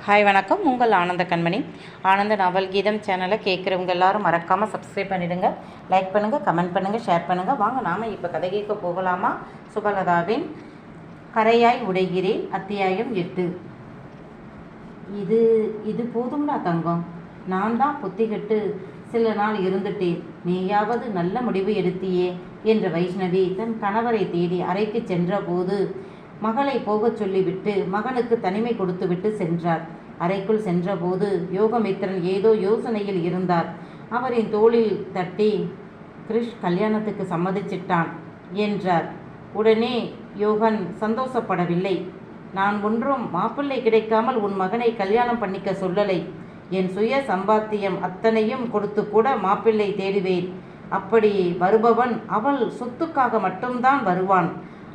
Hi வணக்கம். உங்கள் ஆனந்த கண்மணி. ஆனந்த நாவல் கீதம் சேனலை கேட்குறவங்க எல்லாரும் மறக்காமல் சப்ஸ்கிரைப் பண்ணிவிடுங்க, லைக் பண்ணுங்கள், கமெண்ட் பண்ணுங்கள், ஷேர் பண்ணுங்கள். வாங்க நாம் இப்போ கதை கேட்க போகலாமா? சுபலதாவின் கரையாய் உடைகிறேன் அத்தியாயம் 8. இது இது போதும்னா தங்கம், நான் தான் புத்திகட்டு சில நாள் இருந்துட்டேன், நீயாவது நல்ல முடிவு எடுத்தியே என்ற வைஷ்ணவி தன் கணவரை தேடி அறைக்கு சென்ற போது மகளை போகச் சொல்லிவிட்டு மகனுக்கு தனிமை கொடுத்துவிட்டு சென்றார். அறைக்குள் சென்றபோது யோகமித்திரன் ஏதோ யோசனையில் இருந்தார். அவரின் தோளில் தட்டி, கிருஷ் கல்யாணத்துக்கு சம்மதிச்சிட்டான் என்றார். உடனே யோகன் சந்தோஷப்படவில்லை. நான் ஒன்றும் மாப்பிள்ளை கிடைக்காமல் உன் மகனை கல்யாணம் பண்ணிக்க சொல்லலை. என் சுய சம்பாத்தியம் அத்தனையும் கொடுத்து கூட மாப்பிள்ளை தேடுவேன். அப்படி வருபவன் அவள் சொத்துக்காக மட்டும்தான் வருவான்.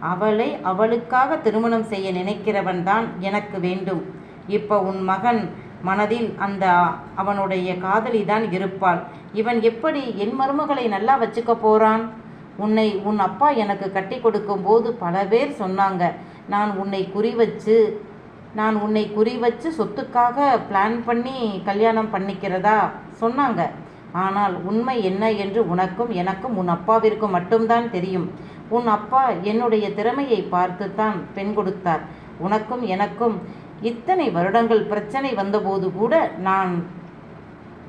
அவளை அவளுக்காக திருமணம் செய்ய நினைக்கிறவன் தான் எனக்கு வேண்டும். இப்போ உன் மகன் மனதில் அந்த அவனுடைய காதலி தான் இருப்பாள். இவன் எப்படி என் மருமகளை நல்லா வச்சுக்க போகிறான்? உன் அப்பா எனக்கு கட்டி கொடுக்கும்போது பல பேர் சொன்னாங்க, நான் உன்னை குறி வச்சு சொத்துக்காக பிளான் பண்ணி கல்யாணம் பண்ணிக்கிறதா சொன்னாங்க. ஆனால் உண்மை என்ன என்று உனக்கும் எனக்கும் உன் அப்பாவிற்கும் மட்டும்தான் தெரியும். உன் அப்பா என்னுடைய திறமையை பார்த்து தான் பெண் கொடுத்தார். உனக்கும் எனக்கும் இத்தனை வருடங்கள் பிரச்சனை வந்தபோது கூட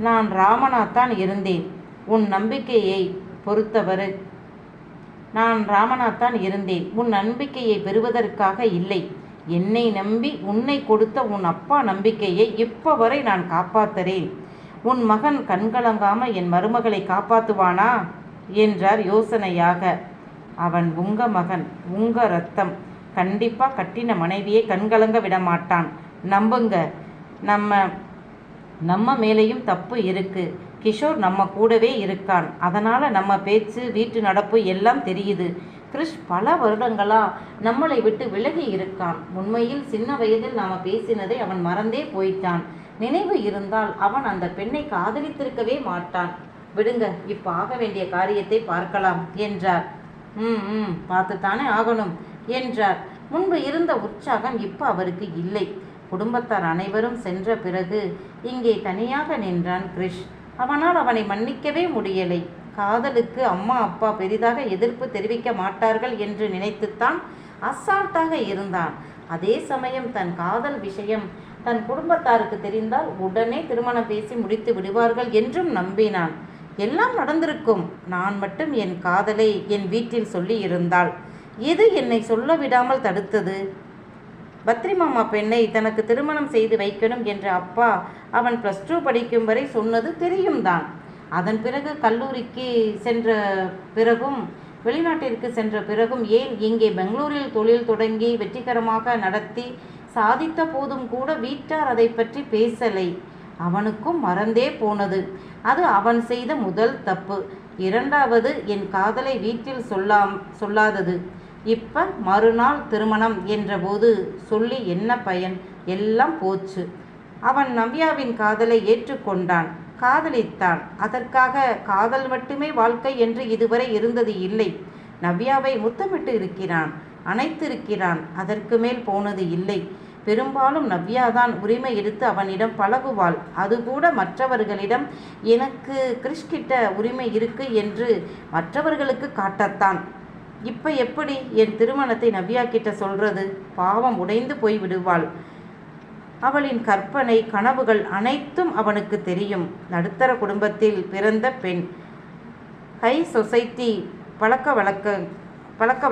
நான் ராமனாத்தான் இருந்தேன். உன் நம்பிக்கையை பொறுத்தவரை நான் ராமனாத்தான் இருந்தேன். உன் நம்பிக்கையை பெறுவதற்காக இல்லை. என்னை நம்பி உன்னை கொடுத்த உன் அப்பா நம்பிக்கையை இப்போ வரை நான் காப்பாற்றுறேன். உன் மகன் கண்கலங்காம என் மருமகளை காப்பாற்றுவானா என்றார் யோசனையாக. அவன் உங்க மகன், உங்க ரத்தம். கண்டிப்பாக கட்டின மனைவியை கண்கலங்க விட மாட்டான். நம்புங்க. நம்ம மேலேயும் தப்பு இருக்கு. கிஷோர் நம்ம கூடவே இருக்கான். அதனால் நம்ம பேச்சு, வீட்டு நடப்பு எல்லாம் தெரியுது. கிருஷ் பல வருடங்களாக நம்மளை விட்டு விலகி இருக்கான். உண்மையில் சின்ன வயதில் நாம் பேசினதை அவன் மறந்தே போயிட்டான். நினைவு இருந்தால் அவன் அந்த பெண்ணை காதலித்திருக்கவே மாட்டான். விடுங்க, இப்போ ஆக வேண்டிய காரியத்தை பார்க்கலாம் என்றார். பார்த்துத்தானே ஆகணும் என்றார். முன்பு இருந்த உற்சாகம் இப்போ அவருக்கு இல்லை. குடும்பத்தார் அனைவரும் சென்ற பிறகு இங்கே தனியாக நின்றான் கிருஷ். அவனால் அவனை மன்னிக்கவே முடியலை. காதலுக்கு அம்மா அப்பா பெரிதாக எதிர்ப்பு தெரிவிக்க மாட்டார்கள் என்று நினைத்துத்தான் அசால்ட்டாக இருந்தான். அதே சமயம் தன் காதல் விஷயம் தன் குடும்பத்தாருக்கு தெரிந்தால் உடனே திருமணம் பேசி முடித்து விடுவார்கள் என்றும் நம்பினான். எல்லாம் நடந்திருக்கும். நான் மட்டும் என் காதலை என் வீட்டில் சொல்லி இருந்தால் எது என்னை சொல்ல விடாமல் தடுத்தது? பத்ரி மாமா பெண்ணை தனக்கு திருமணம் செய்து வைக்கணும் என்ற அப்பா அவன் +2 படிக்கும் வரை சொன்னது தெரியும் தான். அதன் பிறகு கல்லூரிக்கு சென்ற பிறகும் வெளிநாட்டிற்கு சென்ற பிறகும் ஏன் இங்கே பெங்களூரில் தொழில் தொடங்கி வெற்றிகரமாக நடத்தி சாதித்த போதும் கூட வீட்டார் அதை பற்றி பேசலை. அவனுக்கும் மறந்தே போனது. அது அவன் செய்த முதல் தப்பு. இரண்டாவது, என் காதலை வீட்டில் சொல்லாதது. இப்போ மறுநாள் திருமணம் என்றபோது சொல்லி என்ன பயன்? எல்லாம் போச்சு. அவன் நவ்யாவின் காதலை ஏற்றுக்கொண்டான், காதலித்தான். அதற்காக காதல் மட்டுமே வாழ்க்கை என்று இதுவரை இருந்தது இல்லை. நவ்யாவை முத்தமிட்டு இருக்கிறான், அணைத்திருக்கிறான். அதற்கு மேல் போனது இல்லை. பெரும்பாலும் நவ்யாதான் உரிமை எடுத்து அவனிடம் பழகுவாள். அதுகூட மற்றவர்களிடம் எனக்கு கிருஷ்கிட்ட உரிமை இருக்கு என்று மற்றவர்களுக்கு காட்டத்தான். இப்போ எப்படி என் திருமணத்தை நவ்யா கிட்ட சொல்றது? பாவம், உடைந்து போய் விடுவாள். அவளின் கற்பனை கனவுகள் அனைத்தும் அவனுக்கு தெரியும். நடுத்தர குடும்பத்தில் பிறந்த பெண். ஹை சொசைட்டி பழக்க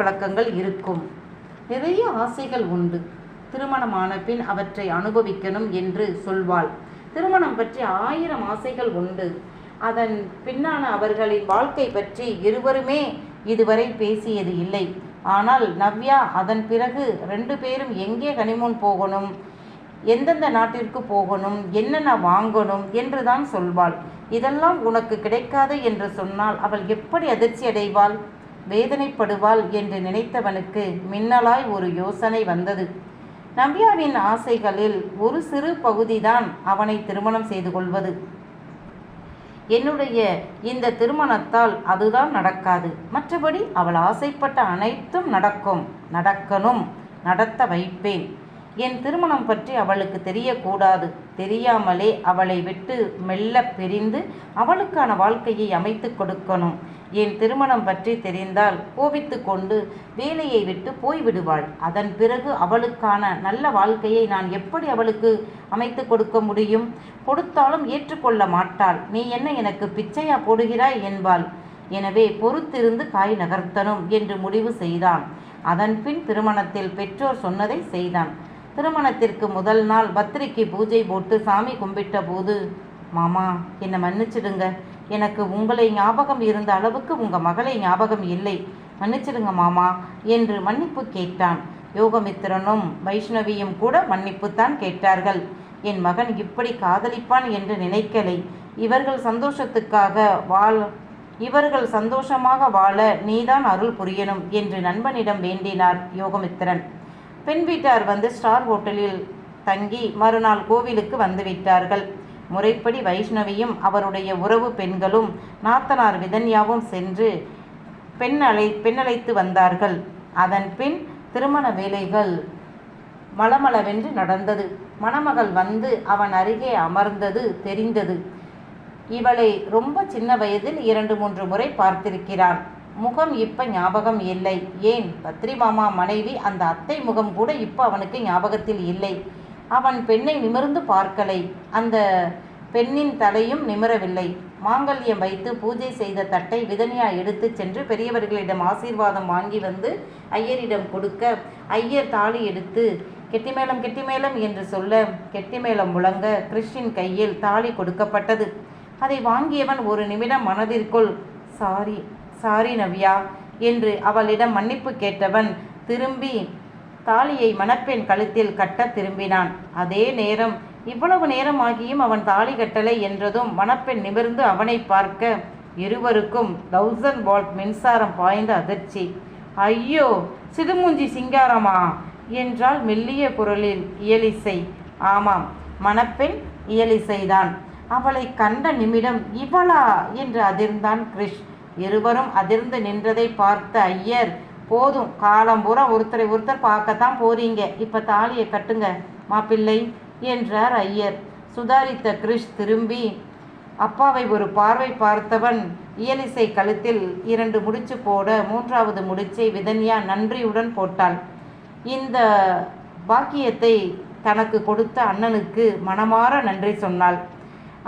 வழக்கங்கள் இருக்கும். நிறைய ஆசைகள் உண்டு. திருமணமான பின் அவற்றை அனுபவிக்கணும் என்று சொல்வாள். திருமணம் பற்றி 1000 ஆசைகள் உண்டு. அதன் பின்னான அவர்களின் வாழ்க்கை பற்றி இருவருமே இதுவரை பேசியது இல்லை. ஆனால் நவ்யா அதன் பிறகு 2 பேரும் எங்கே ஹனிமூன் போகணும், எந்தெந்த நாட்டிற்கு போகணும், என்னென்ன வாங்கணும் என்றுதான் சொல்வாள். இதெல்லாம் உனக்கு கிடைக்காது என்று சொன்னால் அவள் எப்படி அதிர்ச்சி அடைவாள், வேதனைப்படுவாள் என்று நினைத்தவனுக்கு மின்னலாய் ஒரு யோசனை வந்தது. நவ்யாவின் ஆசைகளில் ஒரு சிறு பகுதிதான் அவனை திருமணம் செய்து கொள்வது. என்னுடைய இந்த திருமணத்தால் அதுதான் நடக்காது. மற்றபடி அவள் ஆசைப்பட்ட அனைத்தும் நடக்கணும், நடத்த வைப்பேன். என் திருமணம் பற்றி அவளுக்கு தெரியக்கூடாது. தெரியாமலே அவளை விட்டு மெல்ல பிரிந்து அவளுக்கான வாழ்க்கையை அமைத்து கொடுக்கணும். என் திருமணம் பற்றி தெரிந்தால் கோபித்து கொண்டு வேலையை விட்டு போய்விடுவாள். அதன் பிறகு அவளுக்கான நல்ல வாழ்க்கையை நான் எப்படி அவளுக்கு அமைத்து கொடுக்க முடியும்? கொடுத்தாலும் ஏற்றுக்கொள்ள மாட்டாள். நீ என்ன எனக்கு பிச்சையா போடுகிறாய் என்பாள். எனவே பொறுத்திருந்து காய் நகர்த்தணும் என்று முடிவு செய்தான். அதன் பின் திருமணத்தில் பெற்றோர் சொன்னதை செய்தான். திருமணத்திற்கு முதல் நாள் பத்திரிக்கு பூஜை போட்டு சாமி கும்பிட்ட போது, மாமா என்னை மன்னிச்சிடுங்க, எனக்கு உங்களை ஞாபகம் இருந்த அளவுக்கு உங்கள் மகளை ஞாபகம் இல்லை, மன்னிச்சிடுங்க மாமா என்று மன்னிப்பு கேட்டான். யோகமித்திரனும் வைஷ்ணவியும் கூட மன்னிப்புத்தான் கேட்டார்கள். என் மகன் இப்படி காதலிப்பான் என்று நினைக்கலை. இவர்கள் சந்தோஷமாக வாழ நீதான் அருள் புரியணும் என்று நண்பனிடம் வேண்டினார் யோகமித்திரன். பெண் வீட்டார் வந்து ஸ்டார் ஹோட்டலில் தங்கி மறுநாள் கோவிலுக்கு வந்துவிட்டார்கள். முறைப்படி வைஷ்ணவியும் அவருடைய உறவு பெண்களும் நாத்தனார் விதன்யாவும் சென்று பெண்ணழைத்து வந்தார்கள். அதன் பின் திருமண வேலைகள் மளமளவென்று நடந்தது. மணமகள் வந்து அவன் அருகே அமர்ந்தது தெரிந்தது. இவளை ரொம்ப சின்ன வயதில் 2-3 முறை பார்த்திருக்கிறான். முகம் இப்ப ஞாபகம் இல்லை. ஏன், பத்ரி மாமா மனைவி அந்த அத்தை முகம் கூட இப்ப அவனுக்கு ஞாபகத்தில் இல்லை. அவன் பெண்ணை நிமிர்ந்து பார்க்கலை. அந்த பெண்ணின் தலையும் நிமிரவில்லை. மாங்கல்யம் வைத்து பூஜை செய்த தட்டை விதனியா எடுத்து சென்று பெரியவர்களிடம் ஆசீர்வாதம் வாங்கி வந்து ஐயரிடம் கொடுக்க, ஐயர் தாலி எடுத்து கெட்டிமேளம் என்று சொல்ல கெட்டிமேளம் முழங்க கிறிஸ்டின் கையில் தாலி கொடுக்கப்பட்டது. அதை வாங்கியவன் ஒரு நிமிடம் மனதிற்குள் சாரி நவ்யா என்று அவளிடம் மன்னிப்பு கேட்டவன் திரும்பி தாலியை மணப்பெண் கழுத்தில் கட்ட திரும்பினான். அதே நேரம் இவ்வளவு நேரமாகியும் அவன் தாலி கட்டலை என்றதும் மணப்பெண் நிமிர்ந்து அவனை பார்க்க இருவருக்கும் 1000 வால்ட் மின்சாரம் பாய்ந்த அதிர்ச்சி. ஐயோ, சிடுமூஞ்சி சிங்காரமா என்றால் மெல்லிய குரலில் இயலிசை. ஆமாம், மணப்பெண் இயலிசைதான். அவளை கண்ட நிமிடம் இவளா என்று அதிர்ந்தான் கிரிஷ். இருவரும் அதிர்ந்து நின்றதை பார்த்த ஐயர், போதும், காலம் பூரா ஒருத்தர் பார்க்கத்தான் போறீங்க, இப்ப தாலியை கட்டுங்க மாப்பிள்ளை என்றார் ஐயர். சுதாரித்த கிரிஷ் திரும்பி அப்பாவை ஒரு பார்வை பார்த்தவன் இயலிசை கழுத்தில் 2 முடிச்சு போட 3வது முடிச்சை விதன்யா நன்றியுடன் போட்டாள். இந்த பாக்கியத்தை தனக்கு கொடுத்த அண்ணனுக்கு மனமாற நன்றி சொன்னாள்.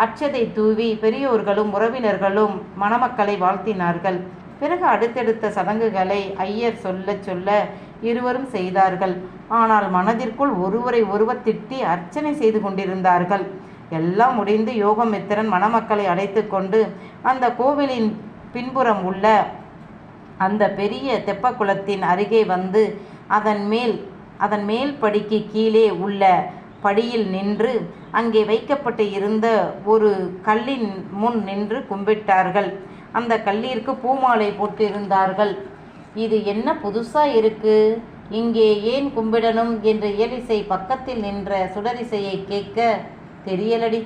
அட்சதை தூவி பெரியோர்களும் உறவினர்களும் மணமக்களை வாழ்த்தினார்கள். பிறகு அடுத்தடுத்த சடங்குகளை ஐயர் சொல்ல இருவரும் செய்தார்கள். ஆனால் மனதிற்குள் ஒருவரை ஒருவர் திட்டி அர்ச்சனை செய்து கொண்டிருந்தார்கள். எல்லாம் முடிந்து யோகமித்திரன் மணமக்களை அழைத்து கொண்டு அந்த கோவிலின் பின்புறம் உள்ள அந்த பெரிய தெப்பக்குளத்தின் அருகே வந்து அதன் மேல் படிக்கு கீழே உள்ள படியில் நின்று அங்கே வைக்கப்பட்டு இருந்த ஒரு கல்லின் முன் நின்று கும்பிட்டார்கள். அந்த கல்லிற்கு பூமாலை போட்டிருந்தார்கள். இது என்ன புதுசா இருக்கு, இங்கே ஏன் கும்பிடணும் என்று இயலிசை பக்கத்தில் நின்ற சுடரிசையை கேட்க, தெரியலடி,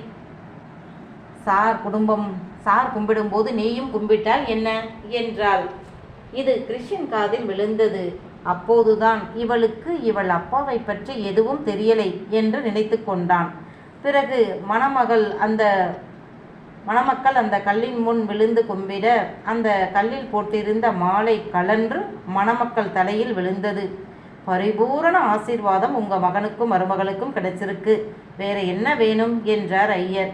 சார் கும்பிடும்போது நீயும் கும்பிட்டால் என்ன என்றாள். இது கிறிஸ்டின் காதில் விழுந்தது. அப்போதுதான் இவளுக்கு இவள் அப்பாவை பற்றி எதுவும் தெரியலை என்று நினைத்து கொண்டான். பிறகு மணமக்கள் அந்த கல்லின் முன் விழுந்து கும்பிட அந்த கல்லில் போட்டிருந்த மாலை கலன்று மணமக்கள் தலையில் விழுந்தது. பரிபூரண ஆசீர்வாதம் உங்க மகனுக்கும் மருமகளுக்கும் கிடைச்சிருக்கு, வேற என்ன வேணும் என்றார் ஐயர்.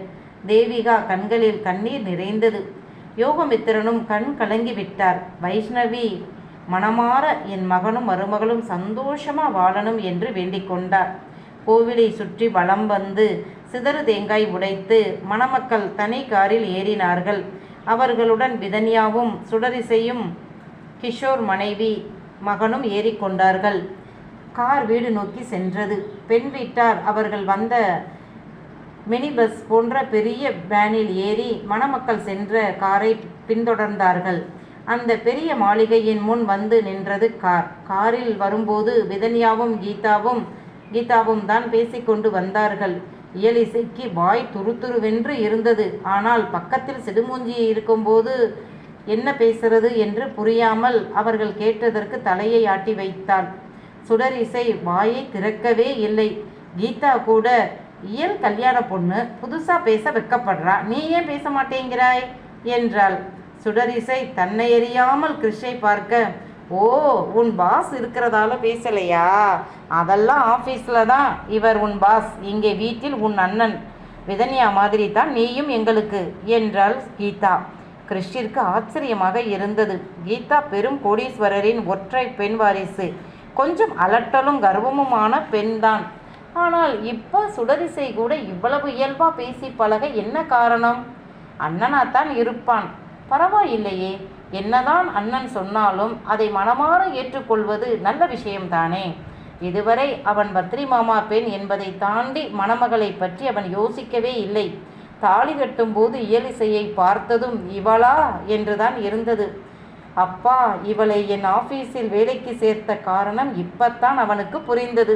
தேவிகா கண்களில் கண்ணீர் நிறைந்தது. யோகமித்திரனும் கண் கலங்கி விட்டார். வைஷ்ணவி மனமாற என் மகனும் மருமகளும் சந்தோஷமா வாழணும் என்று வேண்டிக் கொண்டார். கோவிலை சுற்றி வலம் வந்து சிதறு தேங்காய் உடைத்து மணமக்கள் தனி காரில் ஏறினார்கள். அவர்களுடன் விதன்யாவும் சுடரிசையும் கிஷோர் மனைவி மகனும் ஏறிக்கொண்டார்கள். கார் வீடு நோக்கி சென்றது. பெண் வீட்டார் அவர்கள் வந்த மினி பஸ் போன்ற பெரிய வேனில் ஏறி மணமக்கள் சென்ற காரை பின்தொடர்ந்தார்கள். அந்த பெரிய மாளிகையின் முன் வந்து நின்றது கார். காரில் வரும்போது விதன்யாவும் கீதாவும் தான் பேசிக்கொண்டு வந்தார்கள். இயலிசைக்கு வாய் துருதுருவென்று இருந்தது. ஆனால் பக்கத்தில் சிடுமூஞ்சி இருக்கும்போது என்ன பேசுறது என்று புரியாமல் அவர்கள் கேட்டதற்கு தலையை ஆட்டி வைத்தாள். சுடரிசை வாயை திறக்கவே இல்லை. கீதா கூட, இயல் கல்யாண பொண்ணு புதுசா பேச வெக்கப்படுறா, நீ ஏன் பேச மாட்டேங்கிறாய் என்றாள். சுடரிசை தன்னை எறியாமல் கிறிஷை பார்க்க, ஓ, உன் பாஸ் இருக்கிறதால பேசலையா? அதெல்லாம் ஆஃபீஸில் தான் இவர் உன் பாஸ், இங்கே வீட்டில் உன் அண்ணன் விதன்யா மாதிரி தான் நீயும் எங்களுக்கு என்றாள் கீதா. கிறிஷிற்கு ஆச்சரியமாக இருந்தது. கீதா பெரும் கோடீஸ்வரரின் ஒற்றை பெண் வாரிசு, கொஞ்சம் அலட்டலும் கர்வமுமான பெண்தான். ஆனால் இப்போ சுடரிசை கூட இவ்வளவு இயல்பா பேசி பழக என்ன காரணம்? அண்ணனாத்தான் இருப்பான், பரவாயில்லையே. என்னதான் அண்ணன் சொன்னாலும் அதை மனமாற ஏற்றுக்கொள்வது நல்ல விஷயம்தானே. இதுவரை அவன் பத்ரி மாமா பெண் என்பதை தாண்டி மணமகளை பற்றி அவன் யோசிக்கவே இல்லை. தாலி கட்டும்போது இயலிசையை பார்த்ததும் இவளா என்றுதான் இருந்தது. அப்பா, இவளை என் ஆஃபீஸில் வேலைக்கு சேர்த்த காரணம் இப்பத்தான் அவனுக்கு புரிந்தது.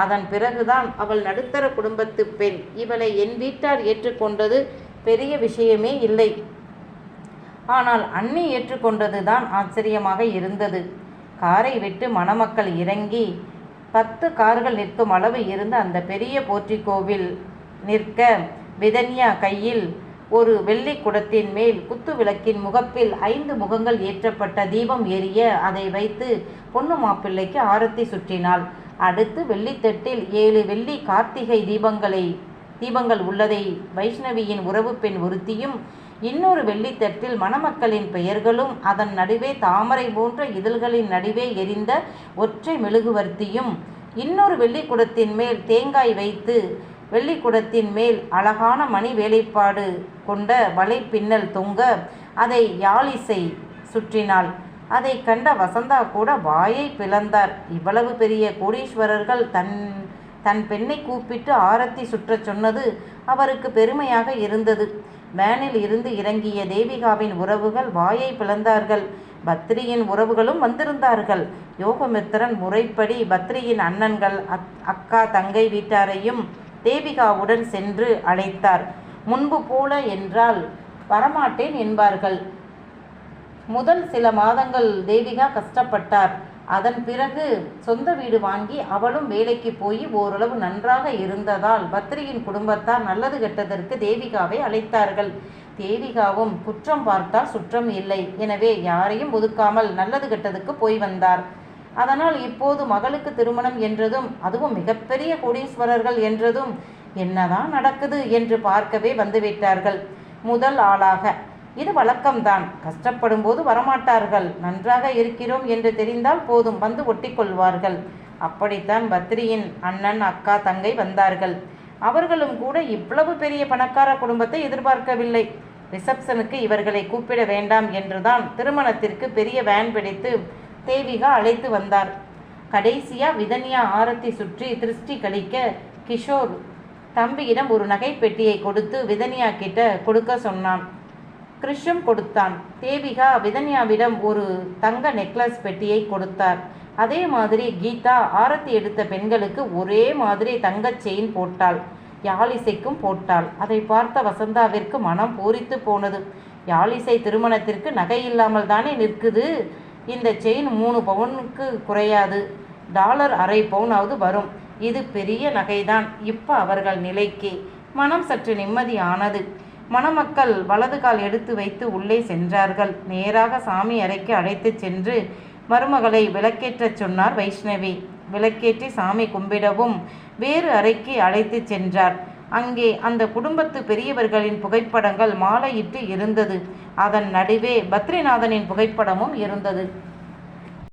அதன் பிறகுதான் அவள் நடுத்தர குடும்பத்து பெண், இவளை என் வீட்டார் ஏற்றுக்கொண்டது பெரிய விஷயமே இல்லை. ஆனால் அண்ணி ஏற்றுக்கொண்டது தான் ஆச்சரியமாக இருந்தது. காரை விட்டு மணமக்கள் இறங்கி 10 கார்கள் நிற்கும் அளவு இருந்த அந்த பெரிய போர்ட்டிகோவில் நிற்க, விதன்யா கையில் ஒரு வெள்ளி குடத்தின் மேல் குத்து விளக்கின் முகப்பில் 5 முகங்கள் ஏற்றப்பட்ட தீபம் எரிய அதை வைத்து பொண்ணு மாப்பிள்ளைக்கு ஆரத்தி சுற்றினாள். அடுத்து வெள்ளித்தட்டில் 7 வெள்ளி கார்த்திகை தீபங்கள் உள்ளதை வைஷ்ணவியின் உறவு பெண் ஒருத்தியும், இன்னொரு வெள்ளித்தட்டில் மணமக்களின் பெயர்களும், அதன் நடுவே தாமரை போன்ற இதழ்களின் நடுவே எரிந்த ஒற்றை மெழுகுவர்த்தியும், இன்னொரு வெள்ளிக்குடத்தின் மேல் தேங்காய் வைத்து வெள்ளிக்குடத்தின் மேல் அழகான மணி வேலைப்பாடு கொண்ட வலை பின்னல் தொங்க அதை யாழிசை சுற்றினாள். அதை கண்ட வசந்தா கூட வாயை பிளந்தார். இவ்வளவு பெரிய கோடீஸ்வரர்கள் தன் பெண்ணை கூப்பிட்டு ஆரத்தி சுற்றச் சொன்னது அவருக்கு பெருமையாக இருந்தது. வேனில் இருந்து இறங்கிய தேவிகாவின் உறவுகள் வாயை பிளந்தார்கள். பத்ரியின் உறவுகளும் வந்திருந்தார்கள். யோகமித்திரன் முறைப்படி பத்ரியின் அண்ணன்கள், அக்கா, தங்கை வீட்டாரையும் தேவிகாவுடன் சென்று அழைத்தார். முன்பு போல என்றால் வரமாட்டேன் என்பார்கள். முதல் சில மாதங்கள் தேவிகா கஷ்டப்பட்டார். அதன் பிறகு சொந்த வீடு வாங்கி அவளும் வேலைக்கு போய் ஓரளவு நன்றாக இருந்ததால் பத்ரியின் குடும்பத்தார் நல்லது கெட்டதற்கு தேவிகாவை அழைத்தார்கள். தேவிகாவும் குற்றம் பார்த்தால் சுற்றம் இல்லை, எனவே யாரையும் ஒதுக்காமல் நல்லது கெட்டதுக்கு போய் வந்தார். அதனால் இப்போது மகளுக்கு திருமணம் என்றதும், அதுவும் மிகப்பெரிய கோடீஸ்வரர்கள் என்றதும், என்னதான் நடக்குது என்று பார்க்கவே வந்துவிட்டார்கள் முதல் ஆளாக. இது வழக்கம்தான். கஷ்டப்படும் போது வரமாட்டார்கள். நன்றாக இருக்கிறோம் என்று தெரிந்தால் போதும், வந்து ஒட்டிக்கொள்வார்கள். அப்படித்தான் பத்ரியின் அண்ணன், அக்கா, தங்கை வந்தார்கள். அவர்களும் கூட இவ்வளவு பெரிய பணக்கார குடும்பத்தை எதிர்பார்க்கவில்லை. ரிசப்ஷனுக்கு இவர்களை கூப்பிட வேண்டாம் என்றுதான் திருமணத்திற்கு பெரிய வேன் பிடித்து தேவிகா அழைத்து வந்தார். கடைசியா விதன்யா ஆரத்தி சுற்றி திருஷ்டி கழிக்க கிஷோர் தம்பியிடம் ஒரு நகை பெட்டியை கொடுத்து விதன்யா கிட்ட கொடுக்க சொன்னான். கிருஷும் கொடுத்தான். தேவிகா விதன்யாவிடம் ஒரு தங்க நெக்லஸ் பெட்டியை கொடுத்தார். அதே மாதிரி கீதா ஆரத்தி எடுத்த பெண்களுக்கு ஒரே மாதிரி தங்கச் செயின் போட்டாள். யாழிசைக்கும் போட்டாள். அதை பார்த்த வசந்தாவிற்கு மனம் பூரித்து போனது. யாழிசை திருமணத்திற்கு நகை இல்லாமல் தானே நிற்குது. இந்த செயின் 3 பவுனுக்கு குறையாது, $1/2 பவுனாவது வரும். இது பெரிய நகைதான். இப்போ அவர்கள் நிலைக்கு மனம் சற்று நிம்மதியானது. மணமக்கள் வலது கால் எடுத்து வைத்து உள்ளே சென்றார்கள். நேராக சாமி அறைக்கு அழைத்து சென்று மருமகளை விளக்கேற்றச் சொன்னார் வைஷ்ணவி. விளக்கேற்றி சாமி கும்பிடவும் வேறு அறைக்கு அழைத்து சென்றார். அங்கே அந்த குடும்பத்து பெரியவர்களின் புகைப்படங்கள் மாலையிட்டு இருந்தது. அதன் நடுவே பத்ரிநாதனின் புகைப்படமும் இருந்தது.